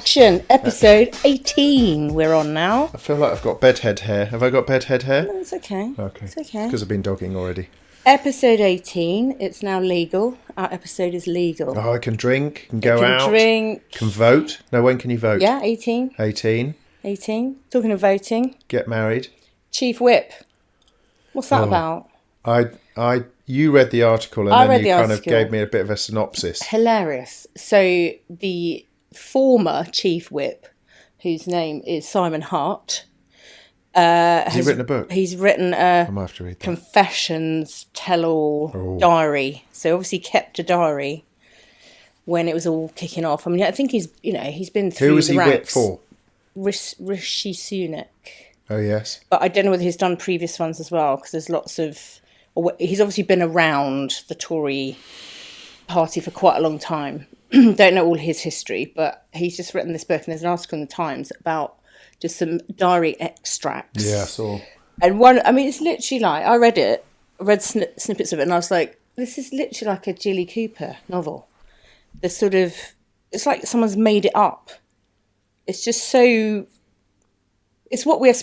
Action, episode 18 we're on now. I feel like I've got bedhead hair. Have I got bedhead hair? No, it's okay. Okay. It's okay. Because I've been dogging already. Episode 18, it's now legal. Our episode is legal. Oh, I can drink, can go out. Drink. Can vote. No, when can you vote? Yeah, 18. 18. 18. Talking of voting. Get married. Chief Whip. What's that about? You read the article and then you kind of gave me a bit of a synopsis. Hilarious. So the former Chief Whip, whose name is Simon Hart, has he written a book? He's written a confessions tell-all diary. So obviously kept a diary when it was all kicking off. I mean, I think he's been through the ranks. Who was he whipped for? Rishi Sunak. Oh, yes. But I don't know whether he's done previous ones as well, because there's lots of... He's obviously been around the Tory party for quite a long time. Don't know all his history, but he's just written this book, and there's an article in the Times about just some diary extracts. Yeah, I saw. And it's literally like, I read snippets of it, and I was like, this is literally like a Jilly Cooper novel. It's like someone's made it up. It's just so... It's what we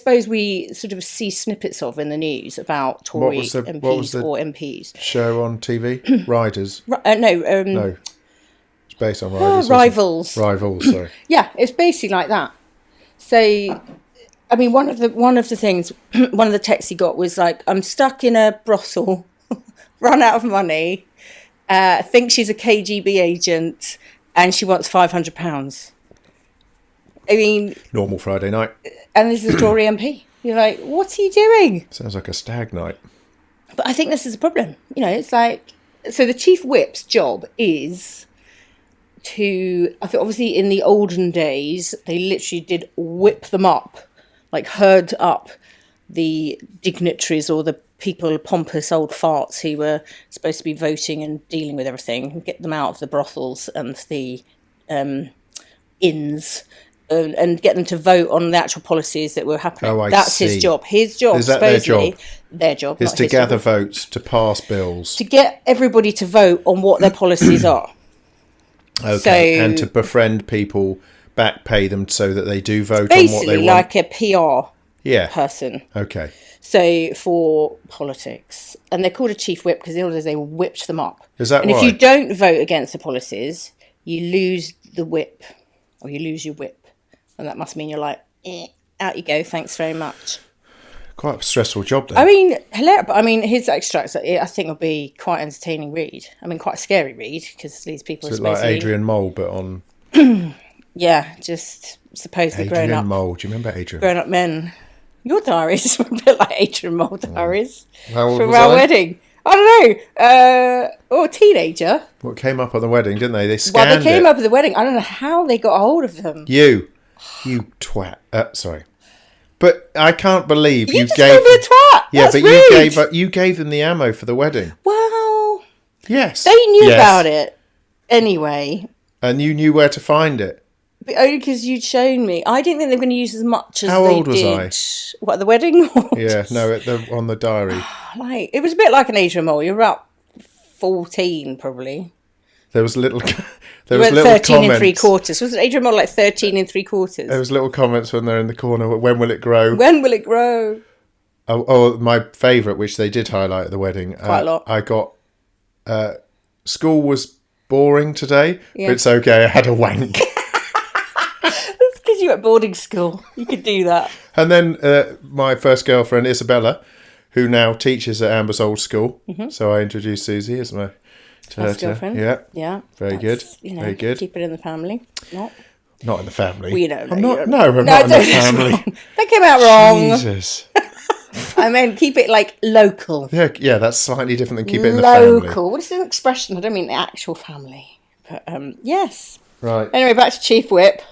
sort of see snippets of in the news about Tory MPs or MPs. Show on TV? Riders? No. It's based on Riders. Rivals. Rivals, sorry. Yeah, it's basically like that. So, I mean, one of the things, one of the texts he got was like, I'm stuck in a brothel, run out of money, think she's a KGB agent, and she wants £500. I mean... Normal Friday night. And this is a Tory MP. You're like, what are you doing? Sounds like a stag night. But I think this is a problem. It's like... So the Chief Whip's job is to... I think obviously in the olden days, they literally did whip them up. Like herd up the dignitaries or the people, pompous old farts who were supposed to be voting and dealing with everything. And get them out of the brothels and the inns. And get them to vote on the actual policies that were happening. Oh, That's his job. His job, is that supposedly, their job is to gather votes, to pass bills, to get everybody to vote on what their policies are. Okay, and to befriend people, back pay them so that they do vote on what they want. Basically, like a PR person. Okay. So for politics, and they're called a chief whip because in order they whipped them up. Is that right? And if you don't vote against the policies, you lose the whip, or you lose your whip. And that must mean you're like, out you go, thanks very much. Quite a stressful job, though. I mean, hilarious. But I mean, his extracts, I think, will be quite entertaining read. I mean, quite a scary read, because these people are supposedly... like Adrian Mole, but on... Yeah, just supposedly grown up... Adrian Mole, do you remember Adrian? Grown-up men. Your diaries were a bit like Adrian Mole diaries. How old from was our I? wedding. I don't know. Teenager. What came up at the wedding, didn't they? They scanned Well, they came up at the wedding. I don't know how they got a hold of them. You twat. Sorry. But I can't believe you just gave called me a twat. Yeah, That's but rude. you gave them the ammo for the wedding. Well, yes. They knew about it anyway. And you knew where to find it. But only because you'd shown me. I didn't think they were going to use as much as How they old was did. I? What, at the wedding? Yeah, no, on the diary. Like, it was a bit like an Adrian Mole. You were about 14, probably. There was little... There was little 13 comments. And 3/4. Was it Adrian Mole like 13 and 3/4? There was little comments when they're in the corner. When will it grow? When will it grow? Oh, my favourite, which they did highlight at the wedding. Quite a lot. I got... school was boring today, yeah. But it's okay. I had a wank. That's because you were at boarding school. You could do that. And then my first girlfriend, Isabella, who now teaches at Amber's old school. Mm-hmm. So I introduced Suzie as my... First girlfriend. Yeah. Very good. Very good. Keep it in the family. Not in the family. We don't know. I'm not in the family. That came out wrong. Jesus. I mean, keep it like local. Yeah, that's slightly different than keep it in the family. Local. What is an expression? I don't mean the actual family. But yes. Right. Anyway, back to Chief Whip.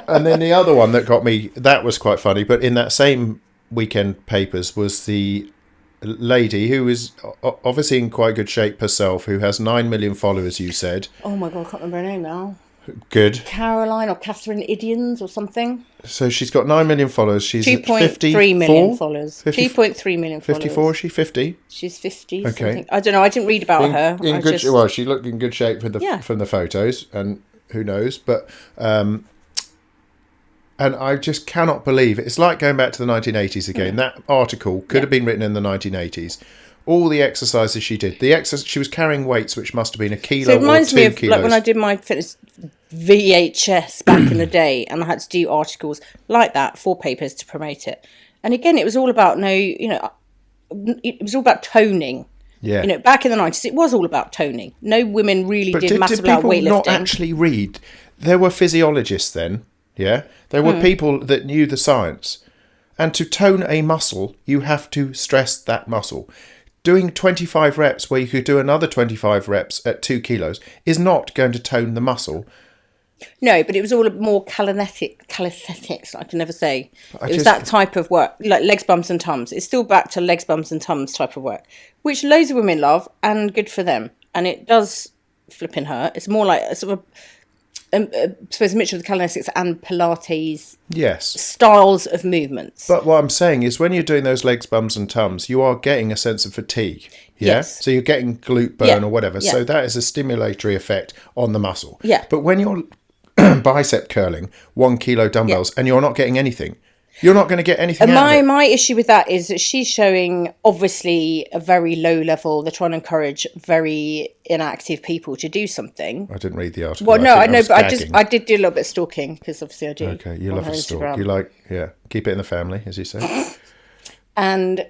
And then the other one that got me, that was quite funny, but in that same weekend papers was the lady who is obviously in quite good shape herself, who has 9 million followers, you said. Oh my God, I can't remember her name now. Good. Caroline or Catherine Idions or something. So she's got 9 million followers. She's 2.3 million followers. 2.3 million followers. 54, is she 50? She's 50. Okay. Something. I don't know, I didn't read about her. Well, she looked in good shape from the photos, and who knows, but And I just cannot believe it. It's like going back to the 1980s again. That article could have been written in the 1980s. All the exercises she did. She was carrying weights which must have been a kilo So it reminds or 2 me of kilos. like when I did my fitness VHS back in the day, and I had to do articles like that for papers to promote it. And again, it was all about it was all about toning. Yeah. You know, back in the 90s, it was all about toning. No women really But did massive did amount of people weightlifting. not actually read? There were physiologists then, yeah? There were people that knew the science. And to tone a muscle, you have to stress that muscle. Doing 25 reps where you could do another 25 reps at 2 kilos is not going to tone the muscle. No, but it was all more calisthenics, I can never say. It was that type of work, like legs, bums and tums. It's still back to legs, bums and tums type of work, which loads of women love and good for them. And it does flipping hurt. It's more like a sort of, I suppose, a mixture of the calisthenics and Pilates styles of movements. But what I'm saying is when you're doing those legs, bums and tums, you are getting a sense of fatigue. Yeah? Yes. So you're getting glute burn or whatever. Yeah. So that is a stimulatory effect on the muscle. Yeah. But when you're bicep curling 1 kilo dumbbells and you're not getting anything, you're not going to get anything out of it. My issue with that is that she's showing obviously a very low level. They're trying to encourage very inactive people to do something. I didn't read the article. Well, no, I know, but I did do a little bit of stalking because obviously I do. Okay, you love a stalk. You like, keep it in the family, as you say. And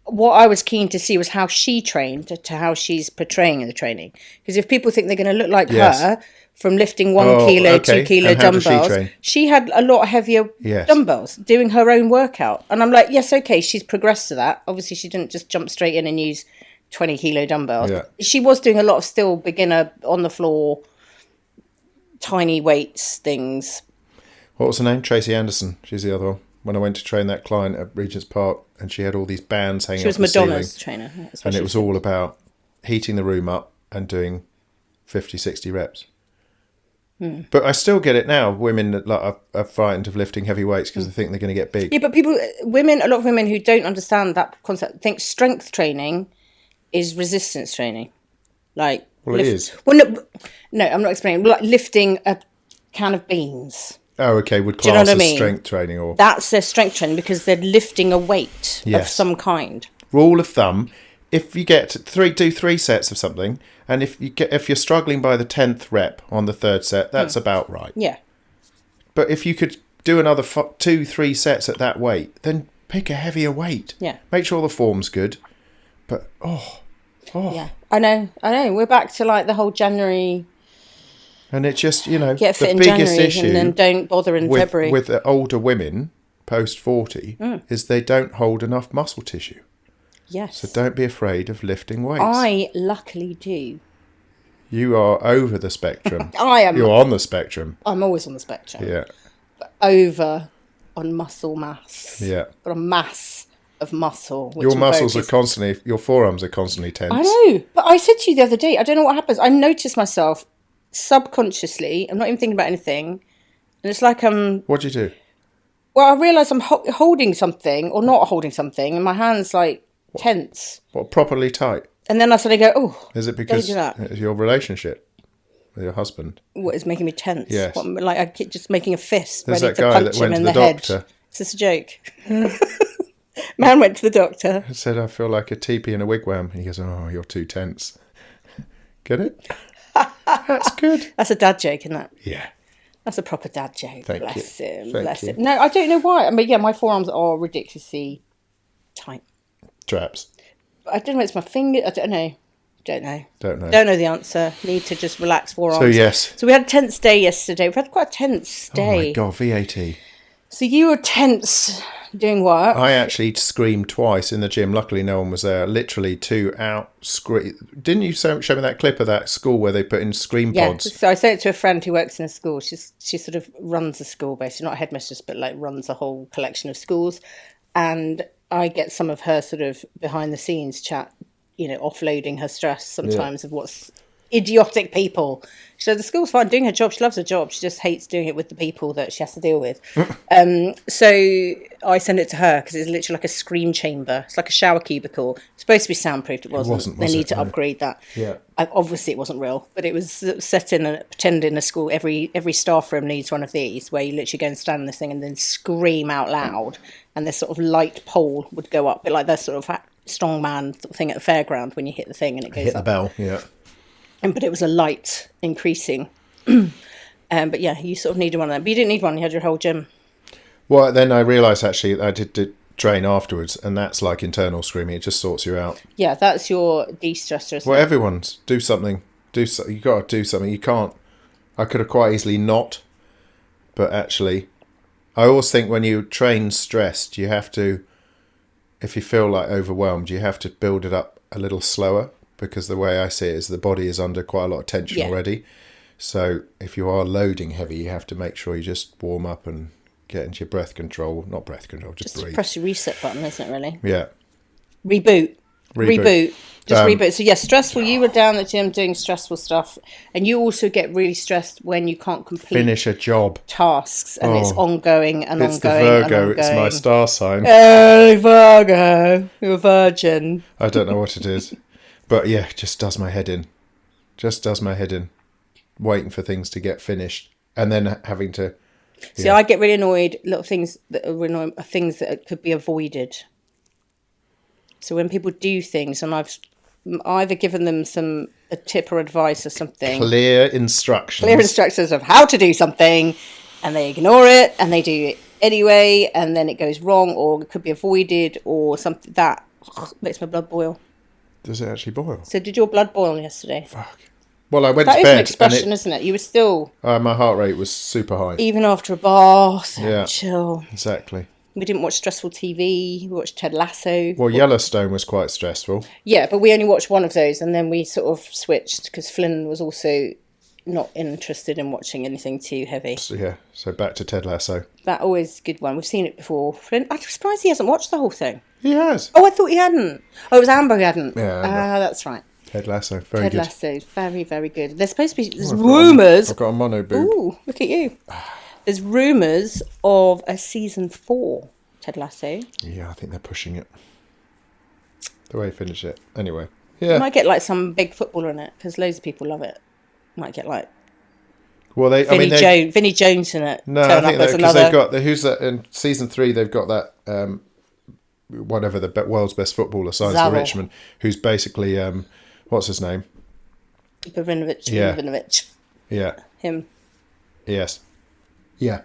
what I was keen to see was how she trained to how she's portraying in the training. Because if people think they're going to look like her from lifting 1 kilo, 2 kilo and how does dumbbells, she had a lot heavier dumbbells doing her own workout. And I'm like, yes, okay, she's progressed to that. Obviously, she didn't just jump straight in and use 20 kilo dumbbells. Yeah. She was doing a lot of still beginner on the floor, tiny weights things. What was her name? Tracy Anderson. She's the other one. When I went to train that client at Regent's Park and she had all these bands hanging off the ceiling. She was Madonna's trainer. And it was all about heating the room up and doing 50, 60 reps. But I still get it now. Women that are frightened of lifting heavy weights because they think they're going to get big. Yeah, but a lot of women who don't understand that concept think strength training is resistance training. Like, well, it is. Well, no, I'm not explaining. Like lifting a can of beans. Oh, okay. Would class as strength training, or that's their strength training because they're lifting a weight of some kind. Rule of thumb: if you get do 3 sets of something, and if you're struggling by the 10th rep on the 3rd set, that's about right. Yeah. But if you could do another 2-3 sets at that weight, then pick a heavier weight. Yeah. Make sure the form's good. But yeah, I know. We're back to like the whole January. And it's just, get fit the in biggest January issue and then don't bother in February. With older women post 40 is they don't hold enough muscle tissue. Yes. So don't be afraid of lifting weights. I luckily do. You are over the spectrum. I am. You're on the spectrum. I'm always on the spectrum. Yeah. But over on muscle mass. Yeah. But a mass of muscle. Your muscles are constantly, your forearms are constantly tense. I know. But I said to you the other day, I don't know what happens. I notice myself subconsciously, I'm not even thinking about anything, and it's like what do you do? Well, I realise I'm holding something or not holding something and my hand's like tense. What, properly tight? And then I suddenly go, oh, is it because it's your relationship with your husband? What is making me tense? Yes. Like I keep just making a fist There's ready that to guy punch that went him to in the head. doctor. Is this a joke? Man went to the doctor. I said, I feel like a teepee in a wigwam. And he goes, oh, you're too tense. Get it? That's good. That's a dad joke, isn't it? Yeah. That's a proper dad joke. Bless him. Thank you. No, I don't know why. I mean, yeah, my forearms are ridiculously tight. Traps. I don't know. It's my finger. I don't know. Don't know. Don't know the answer. Need to just relax forearms. So, yes. So we had a tense day yesterday. We've had quite a tense day. Oh, my God. VAT. So you were tense doing work. I actually screamed twice in the gym. Luckily, no one was there. Literally 2 out scream. Didn't you show me that clip of that school where they put in scream pods? Yeah, so I sent it to a friend who works in a school. She sort of runs a school, basically. Not a headmistress, but like runs a whole collection of schools. And I get some of her sort of behind the scenes chat, offloading her stress sometimes of what's idiotic people. So the school's fine doing her job. She loves her job. She just hates doing it with the people that she has to deal with. So I send it to her because it's literally like a scream chamber. It's like a shower cubicle. It's supposed to be soundproofed. It wasn't. They need to upgrade that. Yeah. Obviously, it wasn't real, but it was set in pretend in a school. Every staff room needs one of these, where you literally go and stand in this thing and then scream out loud, and this sort of light pole would go up, but like that sort of strongman thing at the fairground when you hit the thing and it goes hit up. the bell. Yeah. But it was a light increasing. But yeah, you sort of needed one of them. But you didn't need one. You had your whole gym. Well, then I realised actually I did train afterwards, and that's like internal screaming. It just sorts you out. Yeah, that's your de-stressor. Isn't Well, it? everyone's do something. You got to do something. You can't. I could have quite easily not, but actually, I always think when you train stressed, you have to. If you feel like overwhelmed, you have to build it up a little slower, because the way I see it is the body is under quite a lot of tension already. So if you are loading heavy, you have to make sure you just warm up and get into your breath control. Not breath control, just breathe. Press your reset button, isn't it, really? Yeah. Reboot. Just reboot. So, stressful. You were down at the gym doing stressful stuff. And you also get really stressed when you can't complete... Finish a job. ...tasks. And it's ongoing and it's ongoing the Virgo. and ongoing. It's my star sign. Oh, Virgo. You're a virgin. I don't know what it is. But yeah, it just does my head in. Just does my head in. Waiting for things to get finished. And then having to... See, I get really annoyed. Little things that are annoying are things that could be avoided. So when people do things, and I've either given them a tip or advice or something. Clear instructions. Clear instructions of how to do something, and they ignore it, and they do it anyway, and then it goes wrong, or it could be avoided, or something that makes my blood boil. Does it actually boil? So did your blood boil yesterday? Fuck. Well, I went to bed. That is an expression, isn't it? You were still... my heart rate was super high. Even after a bath, chill. Exactly. We didn't watch stressful TV. We watched Ted Lasso. Well, Yellowstone was quite stressful. Yeah, but we only watched one of those, and then we sort of switched because Flynn was also not interested in watching anything too heavy. So back to Ted Lasso. That always a good one. We've seen it before. Flynn, I'm surprised he hasn't watched the whole thing. He has. Oh, I thought he hadn't. Oh, it was Amber who hadn't. Yeah. That's right. Ted Lasso, very good. Ted Lasso, very, very good. There's supposed to be... There's rumours... I've got a mono boob. Ooh, look at you. There's rumours of a season 4 Ted Lasso. Yeah, I think they're pushing it. The way they finish it. Anyway, yeah. Might get like some big footballer in it, because loads of people love it. Might get like... Well, Vinnie Jones in it. No, I think because they've got... Who's that? In season 3, they've got that... whatever the world's best footballer, Sides for Richmond, who's basically... what's his name? Ibrahimovic. Yeah. Him. Yes. Yeah.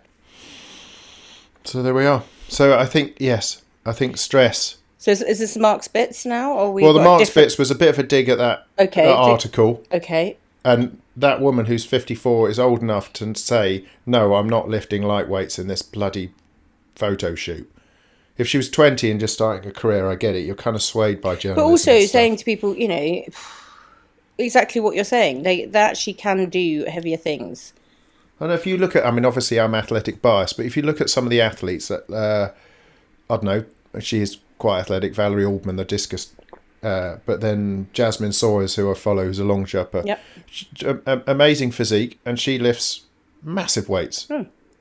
So there we are. So I think, I think stress. So is this Mark's Bits now? Or the Mark's Bits was a bit of a dig at that article. Okay. And that woman who's 54 is old enough to say, no, I'm not lifting lightweights in this bloody photo shoot. If she was 20 and just starting a career, I get it. You're kind of swayed by journalism. But also saying to people, exactly what you're saying. They actually can do heavier things. And if you look at, obviously I'm athletic biased, but if you look at some of the athletes that, I don't know, she is quite athletic, Valerie Aldman, the discus, but then Jasmine Sawyers, who I follow, who's a long jumper. Yep. Amazing physique, and she lifts massive weights.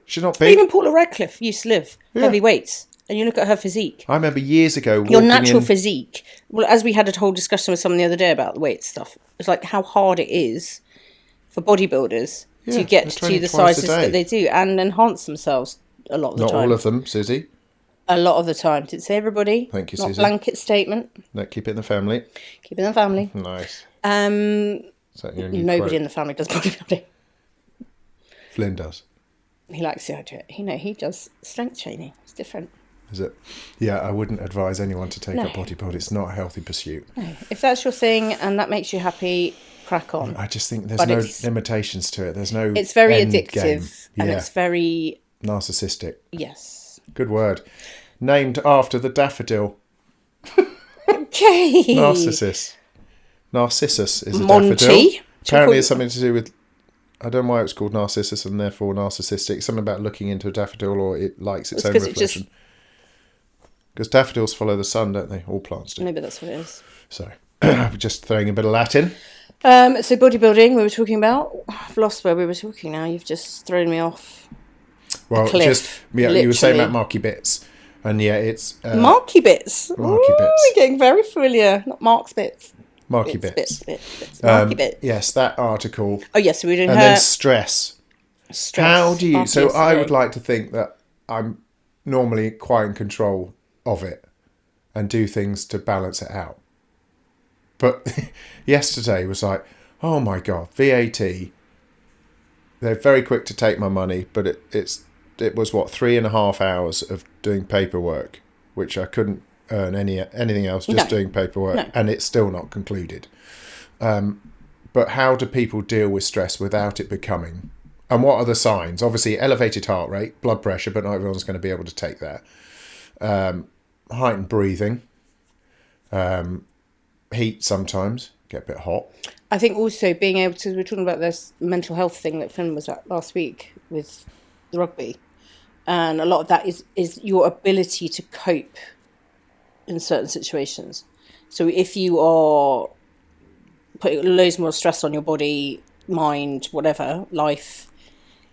She's not big. Even Paula Radcliffe used to lift heavy weights. And you look at her physique. I remember years ago... Your natural physique. Well, as we had a whole discussion with someone the other day about the weight stuff, it's like how hard it is for bodybuilders to get to the sizes that they do and enhance themselves a lot of the time. Not all of them, Suzie. A lot of the time. Didn't say everybody. Thank you, Not Suzie. Blanket statement. No, keep it in the family. Keep it in the family. Nice. Nobody in the family does bodybuilding. Flynn does. He likes the idea. He does strength training. It's different. Is it? Yeah, I wouldn't advise anyone to take up bodybuilding. It's not a healthy pursuit. No. If that's your thing and that makes you happy, crack on. I just think there's no limitations to it. There's no. It's very addictive and it's very narcissistic. Yes. Good word. Named after the daffodil. Okay. Narcissus is a daffodil. Apparently, it's something to do with. I don't know why it's called Narcissus and therefore narcissistic. Something about looking into a daffodil or it likes its own reflection. Because daffodils follow the sun, don't they? All plants do. Maybe that's what it is. So, just throwing a bit of Latin. So bodybuilding, we were talking about. I've lost where we were talking now. You've just thrown me off. Well, cliff, you were saying literally. about Marky Bits, and yeah, it's Marky Bits. Marky Ooh, Bits. we're getting very familiar. Not Mark's Bits. Marky Bits. Bits. Marky Bits. Yes, that article. Oh, yes, so we're doing and her... then stress. How do you... So I would like to think that I'm normally quite in control of it and do things to balance it out. But yesterday was like, oh my God, VAT. They're very quick to take my money, but it was, 3.5 hours of doing paperwork, which I couldn't earn anything else, just doing paperwork, and it's still not concluded. But how do people deal with stress without it becoming... And what are the signs? Obviously, elevated heart rate, blood pressure, but not everyone's going to be able to take that. Heightened breathing. Heat sometimes. Get a bit hot. I think also being able to... We were talking about this mental health thing that Finn was at last week with the rugby. And a lot of that is your ability to cope in certain situations. So if you are putting loads more stress on your body, mind, whatever, life...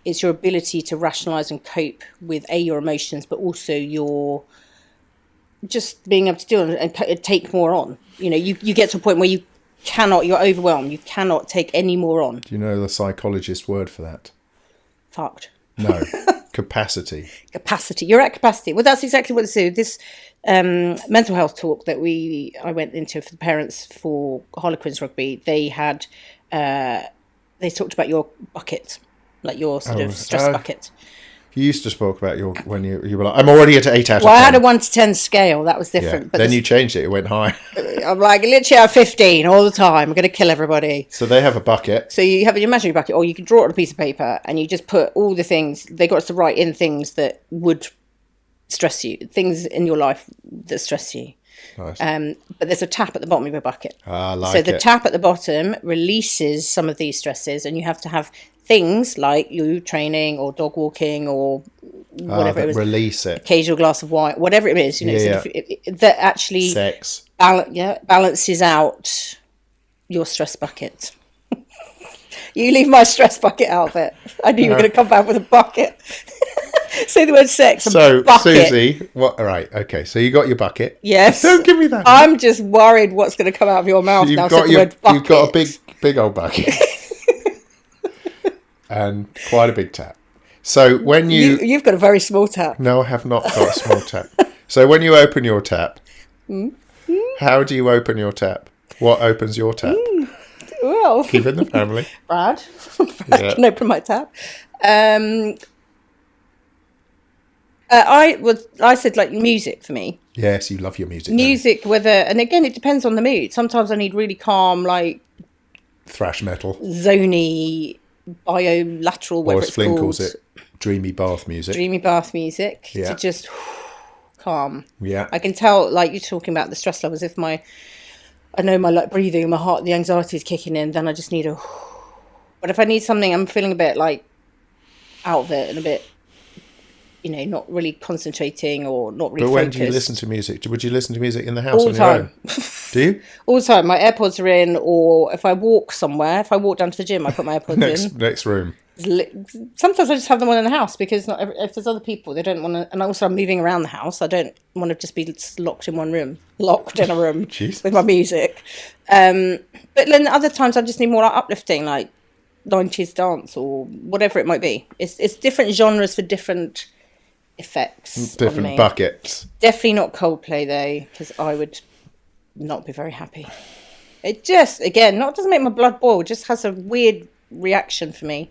It's your ability to rationalise and cope with your emotions, but also your just being able to deal and take more on. You know, you get to a point where you're overwhelmed. You cannot take any more on. Do you know the psychologist word for that? Fucked. No. Capacity. Capacity. You're at capacity. Well, that's exactly what it's do. This mental health talk that I went into for the parents for Harlequins rugby, they talked about your bucket. Like your sort of stress bucket. You used to talk about when you were like, I'm already at 8 out of 10. Well, I had a 1 to 10 scale. That was different. Yeah. But then you changed it. It went high. I'm like, literally at 15 all the time. I'm going to kill everybody. So they have a bucket. So you have an imaginary bucket, or you can draw it on a piece of paper, and you just put all the things. They got us to write in things that would stress you, things in your life that stress you. Nice. But there's a tap at the bottom of your bucket. So the tap at the bottom releases some of these stresses, and you have to have things like you training or dog walking or whatever it was. Release it. Occasional glass of wine, whatever it is, that actually sex balances out your stress bucket. You leave my stress bucket out of it. I knew you were going to come back with a bucket. Say the word sex. So, bucket. Suzie, what? All right, okay. So you got your bucket. Yes. Don't give me that. I'm just worried what's going to come out of your mouth now. You've got a big old bucket, and quite a big tap. So when you've got a very small tap. No, I have not got a small tap. So when you open your tap, how do you open your tap? What opens your tap? Well, keep it in the family. Brad can open my tap. I said like music for me. Yes, you love your music. Music, and again, it depends on the mood. Sometimes I need really calm, like thrash metal, zony, biolateral, whatever it's Flynn called. calls it dreamy bath music. To just calm. Yeah, I can tell. Like you're talking about the stress levels. If I know my like breathing and my heart, the anxiety is kicking in, then I just need a. But if I need something, I'm feeling a bit like out of it and a bit. Not really concentrating or not really. But when focused. do you listen to music? Would you listen to music in the house all on the your time? own? Do you? All the time. My AirPods are in, or if I walk somewhere, if I walk down to the gym, I put my AirPods in. Next room. Sometimes I just have them on in the house because if there's other people, they don't want to. And also, I'm moving around the house. I don't want to just be locked in one room, with my music. But then other times, I just need more like uplifting, like 90s dance or whatever it might be. It's different genres for different effects. Different buckets. Definitely not Coldplay though, because I would not be very happy. It just, again, doesn't make my blood boil. It just has a weird reaction for me.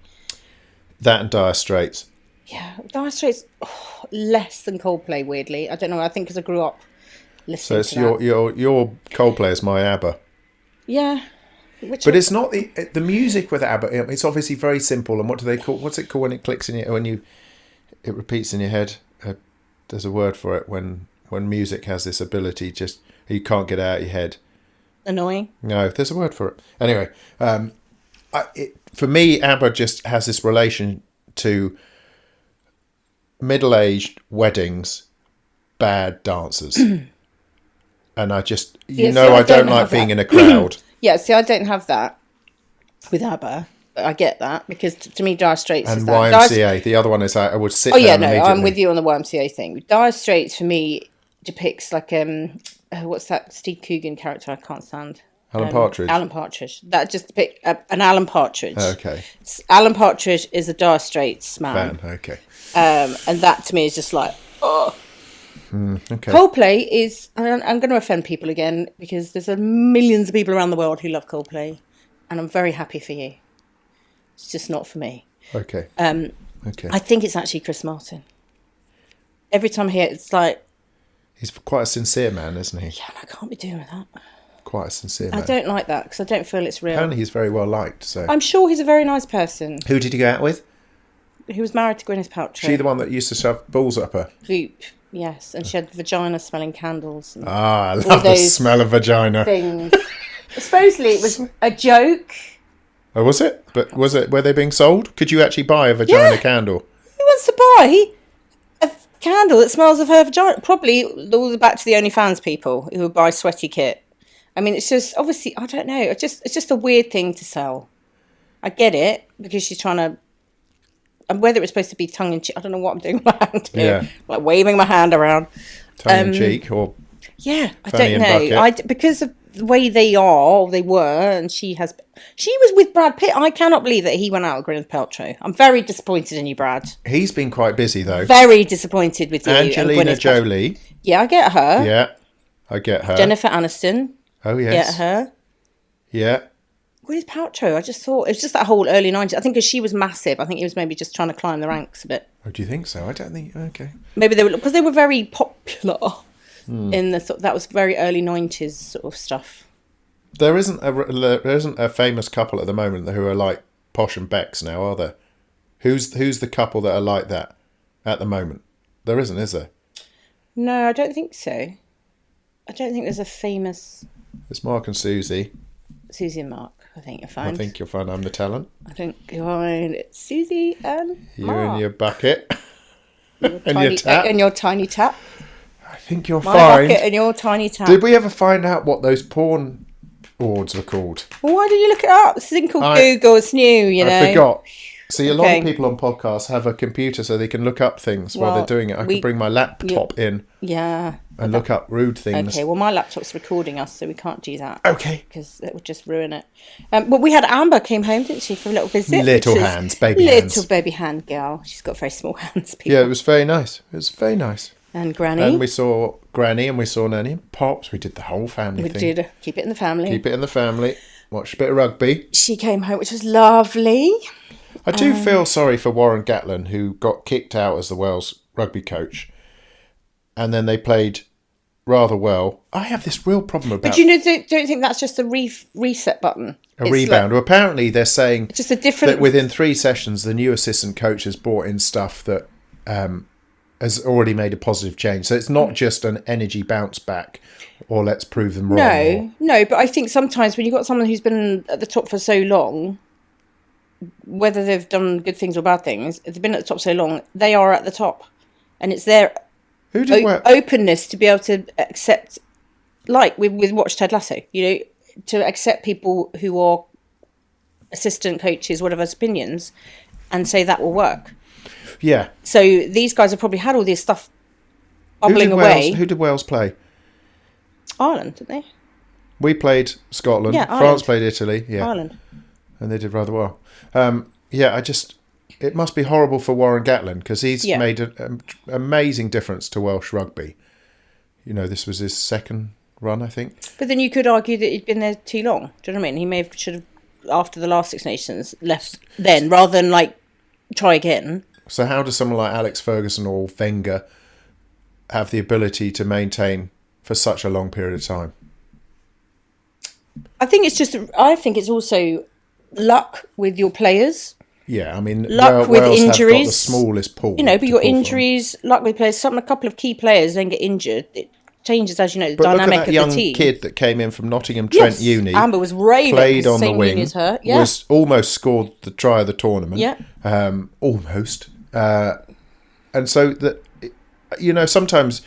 That and Dire Straits. Yeah, Dire Straits less than Coldplay. Weirdly, I don't know. I think because I grew up listening. So it's your Coldplay is my ABBA. Yeah. But it's not the music with ABBA. It's obviously very simple. And what do they call? What's it called when it clicks in your it repeats in your head? There's a word for it when music has this ability, just you can't get it out of your head. Annoying. No, there's a word for it. Anyway, for me, ABBA just has this relation to middle-aged weddings, bad dancers. And I just, I don't like being in a crowd. Yeah, see, I don't have that. with ABBA. I get that, because to me Dire Straits And is that. YMCA, the other one is I would sit Oh yeah, down no, immediately. I'm with you on the YMCA thing. Dire Straits for me depicts like what's that Steve Coogan character I can't stand? Alan Partridge. Alan Partridge. That just depicts an Alan Partridge. Okay. Alan Partridge is a Dire Straits man. Okay. And that to me is just like, oh. Okay. Coldplay is. I'm going to offend people again, because there's millions of people around the world who love Coldplay, and I'm very happy for you. It's just not for me. Okay. Okay. I think it's actually Chris Martin. Every time I hear it, it's like... He's quite a sincere man, isn't he? Yeah, and I can't be doing with that. Quite a sincere man. I don't like that, because I don't feel it's real. Apparently he's very well liked, so... I'm sure he's a very nice person. Who did you go out with? Who was married to Gwyneth Paltrow. She the one that used to shove balls up her? Goop, yes. And she had vagina-smelling candles. And I love the smell of vagina. Things. Supposedly it was a joke. Oh, was it? But were they being sold? Could you actually buy a vagina candle? Who wants to buy a candle that smells of her vagina? Probably all the back to the OnlyFans people who would buy sweaty kit. I mean, it's just, obviously, I don't know. It's just a weird thing to sell. I get it, because she's trying to, and whether it's supposed to be tongue in cheek, I don't know what I'm doing with my hand here. Yeah. Like waving my hand around. Tongue in cheek or... Yeah, I Fanny don't and know. bucket. Because of the way they were, and she was with Brad Pitt. I cannot believe that he went out with Gwyneth Paltrow. I'm very disappointed in you, Brad. He's been quite busy, though. Very disappointed with you. Angelina and Jolie. Yeah, I get her. Yeah, I get her. Jennifer Aniston. Oh, yes. Get her. Yeah. Gwyneth Paltrow, I just thought, it was just that whole early 90s. I think because she was massive, I think he was maybe just trying to climb the ranks a bit. Oh, do you think so? I don't think... Okay. Maybe because they were very popular in the... That was very early 90s sort of stuff. There isn't a famous couple at the moment who are like Posh and Bex now, are there? Who's the couple that are like that at the moment? There isn't, is there? No, I don't think so. I don't think there's a famous... It's Mark and Suzie. Suzie and Mark, I think you'll find. I think you'll find I'm the talent. I think you'll find it's Suzie and You Mark. and your bucket. And tiny, your tap. And your tiny tap. I think you'll My find... bucket and your tiny tap. Did we ever find out what those porn awards were called? Well, why did you look it up? It's a thing called Google. It's new, you know. I forgot. See, a lot Okay. of people on podcasts have a computer so they can look up things while they're doing it. I could bring my laptop in Yeah. and look up rude things. Okay, well, my laptop's recording us, so we can't do that. Okay. Because it would just ruin it. But we had Amber came home, didn't she, for a little visit? Little which is- hands, baby hands. Little baby hand girl. She's got very small hands, people. Yeah, it was very nice. It was very nice. And Granny. And we saw Granny and we saw Nanny and Pops. We did the whole family We thing. did keep it in the family. Keep it in the family. Watched a bit of rugby. She came home, which was lovely. I do feel sorry for Warren Gatland, who got kicked out as the Wales rugby coach. And then they played rather well. I have this real problem about... But you know, don't think that's just a reset button? a rebound. Well, apparently they're saying Just a different... that within 3 sessions, the new assistant coach has brought in stuff that has already made a positive change. So it's not just an energy bounce back or let's prove them wrong. No, but I think sometimes when you've got someone who's been at the top for so long, whether they've done good things or bad things, if they've been at the top so long, they are at the top. And it's their Who did well? openness to be able to accept, like with Watch Ted Lasso, you know, to accept people who are assistant coaches, whatever's opinions, and say that will work. Yeah. So these guys have probably had all this stuff bubbling away. Who did Wales play? Ireland, didn't they? We played Scotland. Yeah, France Ireland. played Italy. Yeah. Ireland. And they did rather well. It must be horrible for Warren Gatland because he's made an amazing difference to Welsh rugby. You know, this was his second run, I think. But then you could argue that he'd been there too long. Do you know what I mean? He should have, after the last Six Nations, left then rather than like try again. So how does someone like Alex Ferguson or Wenger have the ability to maintain for such a long period of time? I think it's also luck with your players. Yeah, I mean, Luck with Wales injuries. have got the smallest pool. You know, but your to pull from. injuries, luck with players. A couple of key players then get injured. It changes, as you know, the But dynamic look at that young of the team. kid that came in from Nottingham Trent Uni. Amber was raving. Played on the same wing. uni as her. Yeah. Was almost scored the try of the tournament. Yeah. Almost. And so that, you know, sometimes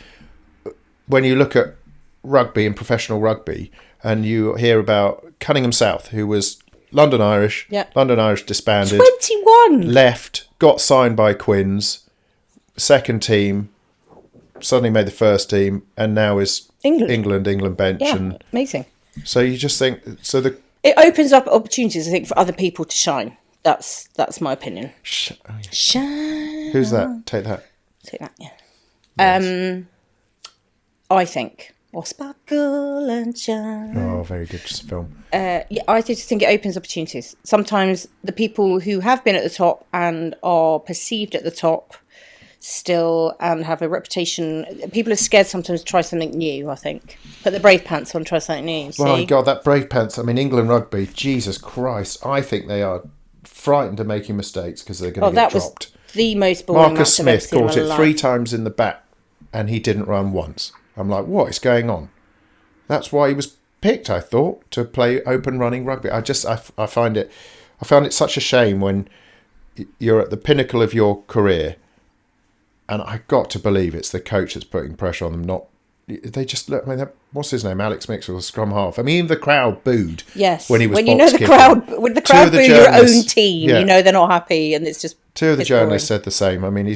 when you look at rugby and professional rugby, and you hear about Cunningham South, who was London Irish. Yeah. London Irish disbanded. 21! Left, got signed by Quins, second team, suddenly made the first team, and now is England bench. Yeah, and amazing. so you just think, it opens up opportunities, I think, for other people to shine. That's my opinion. Shine. Who's that? Take that. Take that, yeah. Yes. I think. Or sparkle and shine. Oh, very good film. Yeah, I just think it opens opportunities. Sometimes the people who have been at the top and are perceived at the top still and have a reputation. People are scared sometimes to try something new, I think. Put the brave pants on, try something new. See? My God, that brave pants. I mean, England rugby, Jesus Christ. I think they are frightened of making mistakes because they're going to get dropped. Was the most boring Marcus Smith caught it 3 life. times in the back and he didn't run once. I'm like, what is going on? That's why he was picked, I thought, to play open running rugby. I found it such a shame when you're at the pinnacle of your career, and I got to believe it's the coach that's putting pressure on them. Not they just look. I mean, what's his name? Alex Mixwell, the scrum half. I mean, even the crowd booed. Yes, when he was when you know the crowd, when the crowd boo your own team, you know they're not happy, and it's just. 2 of the journalists said the same. I mean,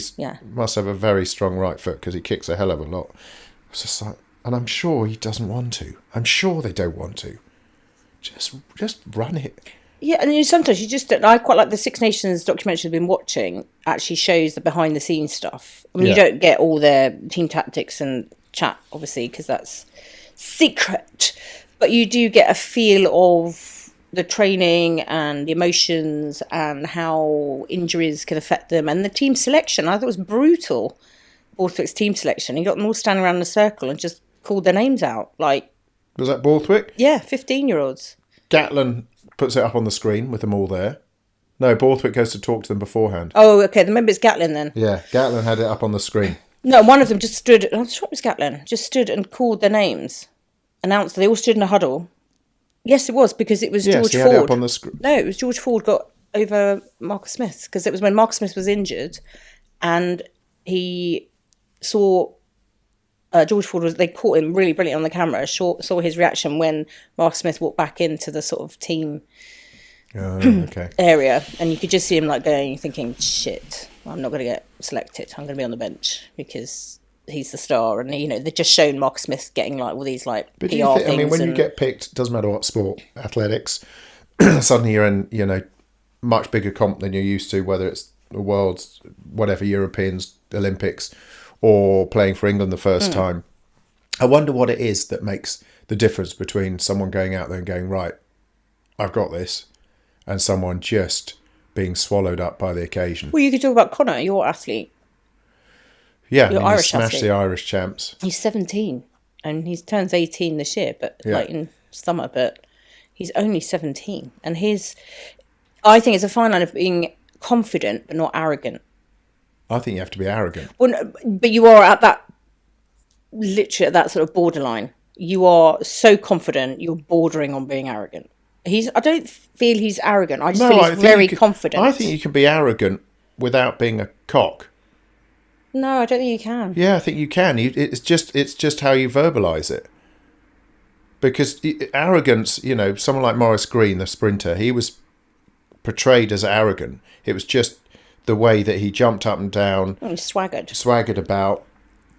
must have a very strong right foot because he kicks a hell of a lot. It's just like, and I'm sure he doesn't want to. I'm sure they don't want to. Just run it. Yeah, and sometimes you just don't. I quite like the Six Nations documentary I've been watching. Actually, shows the behind the scenes stuff. I mean, you don't get all their team tactics and chat, obviously, because that's secret. But you do get a feel of the training and the emotions and how injuries can affect them, and the team selection. I thought it was brutal. Borthwick's team selection. He got them all standing around in a circle and just called their names out. Like, was that Borthwick? Yeah, 15-year-olds. Gatlin puts it up on the screen with them all there. No, Borthwick goes to talk to them beforehand. Oh, okay. Maybe it's Gatlin then. Yeah, Gatlin had it up on the screen. No, one of them just stood. I'm sure it was Gatlin. Just stood and called their names. Announced. They all stood in a huddle. Yes, it was because it was George Ford. Had it up on the screen. No, it was George Ford got over Marcus Smith because it was when Marcus Smith was injured, and he saw. George Ford they caught him really brilliant on the camera. Saw his reaction when Mark Smith walked back into the sort of team area, and you could just see him like going, thinking, "Shit, I'm not going to get selected. I'm going to be on the bench because he's the star." And they're just shown Mark Smith getting like all these like PR things. I mean, when you get picked, doesn't matter what sport, athletics, suddenly you're in much bigger comp than you're used to, whether it's the world's whatever Europeans, Olympics. Or playing for England the first time. I wonder what it is that makes the difference between someone going out there and going, right, I've got this, and someone just being swallowed up by the occasion. Well, you could talk about Connor, your athlete. Yeah, he smashed the Irish champs. He's 17, and he turns 18 this year, but like in summer, but he's only 17. And I think it's a fine line of being confident but not arrogant. I think you have to be arrogant. Well, but you are literally at that sort of borderline. You are so confident, you're bordering on being arrogant. I don't feel he's arrogant. I just feel he's very confident. I think you can be arrogant without being a cock. No, I don't think you can. Yeah, I think you can. It's just how you verbalise it. Because arrogance, someone like Maurice Green, the sprinter, he was portrayed as arrogant. It was just the way that he jumped up and down. And swaggered about.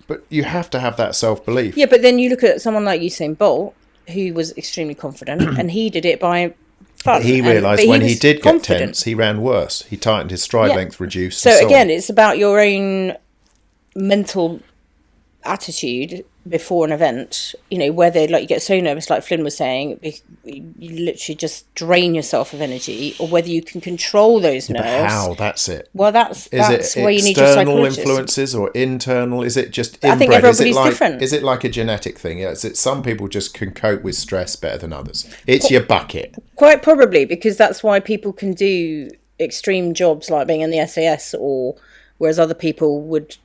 But you have to have that self-belief. Yeah, but then you look at someone like Usain Bolt, who was extremely confident, and he did it by fun. He realised when he did get tense, he ran worse. He tightened his stride length, reduced. So again, it's about your own mental attitude before an event, whether you get so nervous like Flynn was saying, you literally just drain yourself of energy, or whether you can control those nerves. But how? That's it. Well, that's where you need your external psychologist. influences or internal? Is it just inbred? I think everybody's different. Is it like a genetic thing? Is it some people just can cope with stress better than others? It's your bucket. Quite probably, because that's why people can do extreme jobs like being in the SAS, or whereas other people would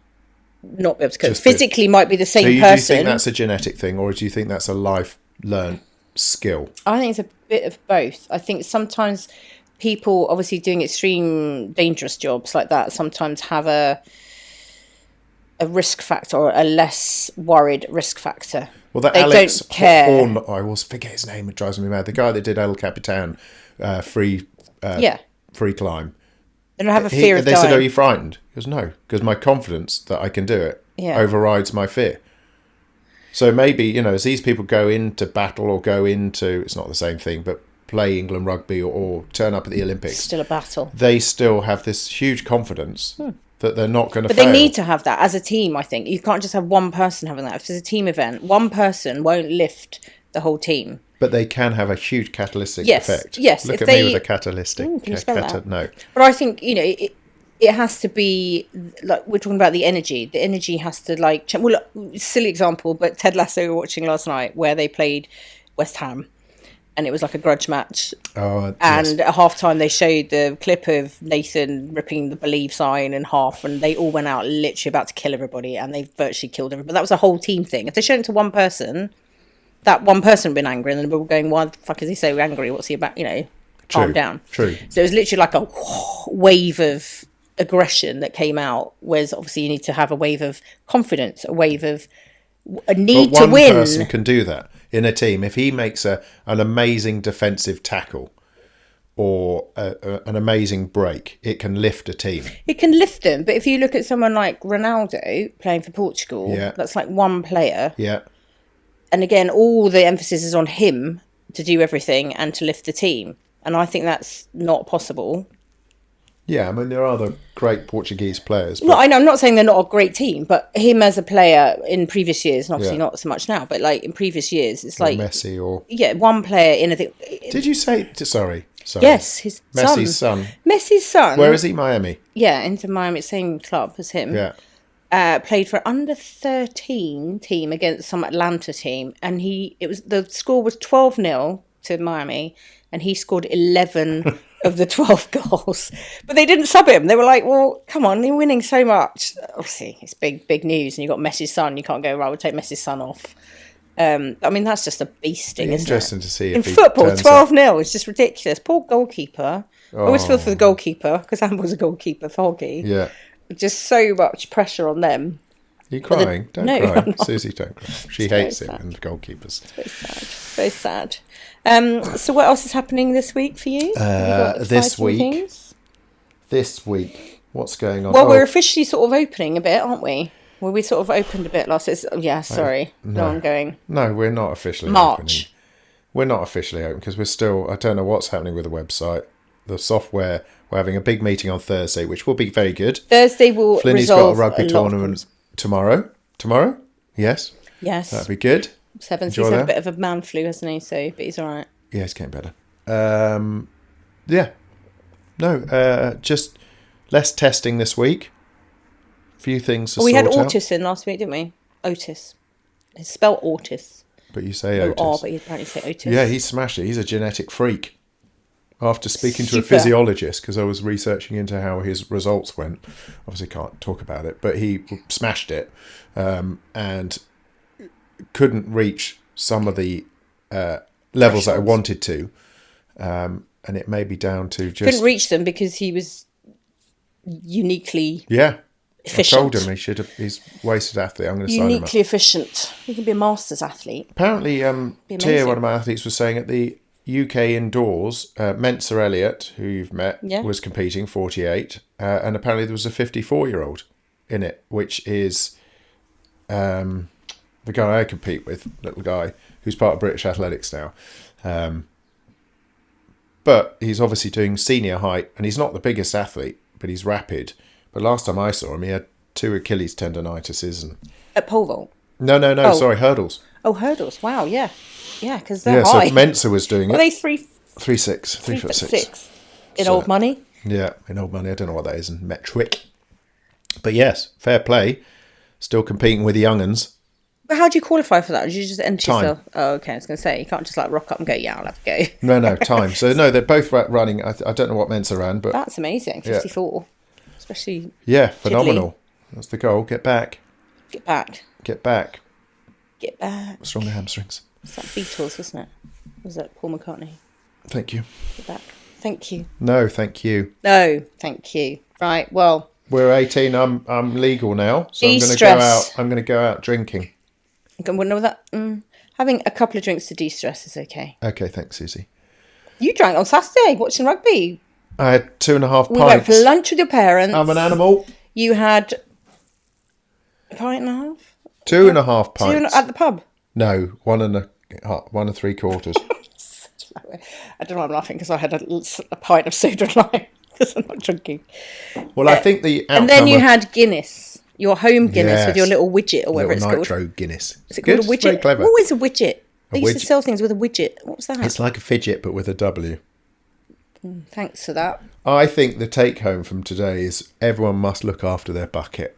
not be able to cope. Physically might be the same person. Do you think that's a genetic thing, or do you think that's a life learned skill? I think it's a bit of both. I think sometimes people obviously doing extreme dangerous jobs like that sometimes have a risk factor, or a less worried risk factor. Well, that They Alex don't care. Horn, I always forget his name. It drives me mad. The guy that did El Capitan, free climb. They don't have a fear of They dying. said, "Are you frightened?" He goes, "No, because my confidence that I can do it overrides my fear." So maybe, as these people go into battle or go into, it's not the same thing, but play England rugby or turn up at the Olympics. Still a battle. They still have this huge confidence that they're not going to fail. But they need to have that as a team, I think. You can't just have one person having that. If it's a team event, one person won't lift the whole team. But they can have a huge catalytic effect. Yes. Look at me with a catalytic. Can you spell that? No. But I think, it has to be, like, we're talking about the energy. The energy has to, like, well, look, silly example, but Ted Lasso we were watching last night where they played West Ham. And it was like a grudge match. And at halftime, they showed the clip of Nathan ripping the Believe sign in half, and they all went out literally about to kill everybody, and they virtually killed everybody. But that was a whole team thing. If they showed it to one person, that one person would have been angry, and then people were going, "Why the fuck is he so angry? What's he about?" Calm down. True. So it was literally like a wave of aggression that came out. Whereas obviously you need to have a wave of confidence, a wave of a need to win. One person can do that in a team. If he makes an amazing defensive tackle or an amazing break, it can lift a team. It can lift them. But if you look at someone like Ronaldo playing for Portugal, that's like one player. Yeah. And again, all the emphasis is on him to do everything and to lift the team. And I think that's not possible. Yeah, I mean, there are other great Portuguese players. No, I know. I'm not saying they're not a great team, but him as a player in previous years, and obviously not so much now, but like in previous years, it's like Messi or one player in a thing. Did you say? Sorry. Yes, his Messi's son. Messi's son. Where is he? Miami. Yeah, Inter Miami, same club as him. Yeah. Played for under 13 team against some Atlanta team, and the score was 12-0 to Miami, and he scored 11 of the 12 goals. But they didn't sub him. They were like, "Well, come on, you're winning so much." Obviously, it's big news, and you got Messi's son. You can't go, "Right, we'll take Messi's son off." I mean, that's just a beasting. Interesting to see. In football, 12-0 is just ridiculous. Poor goalkeeper. I always feel for the goalkeeper because Amber was a goalkeeper for Hoggy. Yeah. Just so much pressure on them. Are you crying? Don't cry. Suzie, don't cry. She hates it sad. when goalkeepers. It's very sad. Very sad. So what else is happening this week for you? This week, what's going on? Well, we're officially sort of opening a bit, aren't we? Well, we sort of opened a bit last. Sorry. No, I'm going. No, we're not officially March. opening. We're not officially open because we're still. I don't know what's happening with the website, the software. We're having a big meeting on Thursday, which will be very good. Thursday will Flinny's got a rugby tournament tomorrow. Tomorrow? Yes. Yes. That'd be good. He's had a bit of a man flu, hasn't he? So, but he's all right. Yeah, he's getting better. Yeah. No, just less testing this week. Few things to sort out. We had Otis in last week, didn't we? Otis. It's spelled Otis. But you say Otis. But you apparently say Otis. Yeah, he smashed it. He's a genetic freak. After speaking to a physiologist, because I was researching into how his results went, obviously can't talk about it, but he smashed it and couldn't reach some of the levels that I wanted to, and it may be down to just couldn't reach them because he was uniquely efficient. I told him he's wasted athlete. I'm going to sign him up. Uniquely efficient. He can be a masters athlete. Apparently, Tia, one of my athletes, was saying at the UK indoors, Mensa Elliott, who you've met, was competing 48, and apparently there was a 54-year-old in it, which is the guy I compete with, little guy, who's part of British Athletics now. But he's obviously doing senior height, and he's not the biggest athlete, but he's rapid. But last time I saw him, he had 2 Achilles tendinitises. And at pole vault? No, sorry, hurdles. Oh, hurdles, wow, yeah. Yeah, because they're high. So Mensa was doing it. Are they 3'6", 3'6". In old money? Yeah, in old money. I don't know what that is in metric. But yes, fair play. Still competing with the young'uns. But how do you qualify for that? Did you just enter time. yourself? Oh, okay, I was going to say, you can't just like rock up and go, yeah, I'll have to go. No, time. So no, they're both running. I don't know what Mensa ran, but... That's amazing, 54. Yeah. Especially... Yeah, phenomenal. Jiggly. That's the goal. Get back. Get back. Stronger hamstrings. It's that Beatles, wasn't it? Was that Paul McCartney? Thank you. Get back. Thank you. No, thank you. No, thank you. Right, well... We're 18. I'm legal now, so I'm going to go out drinking. Well, no, that having a couple of drinks to de-stress is okay. Okay, thanks, Susie. You drank on Saturday watching rugby. I had 2.5 pints. We went for lunch with your parents. I'm an animal. You had a pint and a half? 2.5 pints. At the pub? No, 1.75. I don't know why I'm laughing because I had a pint of soda and lime because I'm not drinking. Well, I think the outcome And then you had Guinness, your home Guinness with your Yes. little widget or whatever little it's nitro called. Guinness. Is it called a Good, widget? very clever. What is a widget? They used to widget. sell things with a widget. What was that? It's like a fidget, but with a W. Thanks for that. I think the take home from today is everyone must look after their bucket.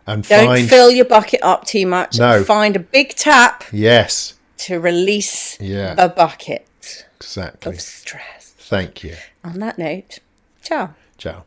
And Don't fill your bucket up too much. No. Find a big tap Yes, to release Yeah. the bucket exactly. of stress. Thank you. On that note, ciao. Ciao.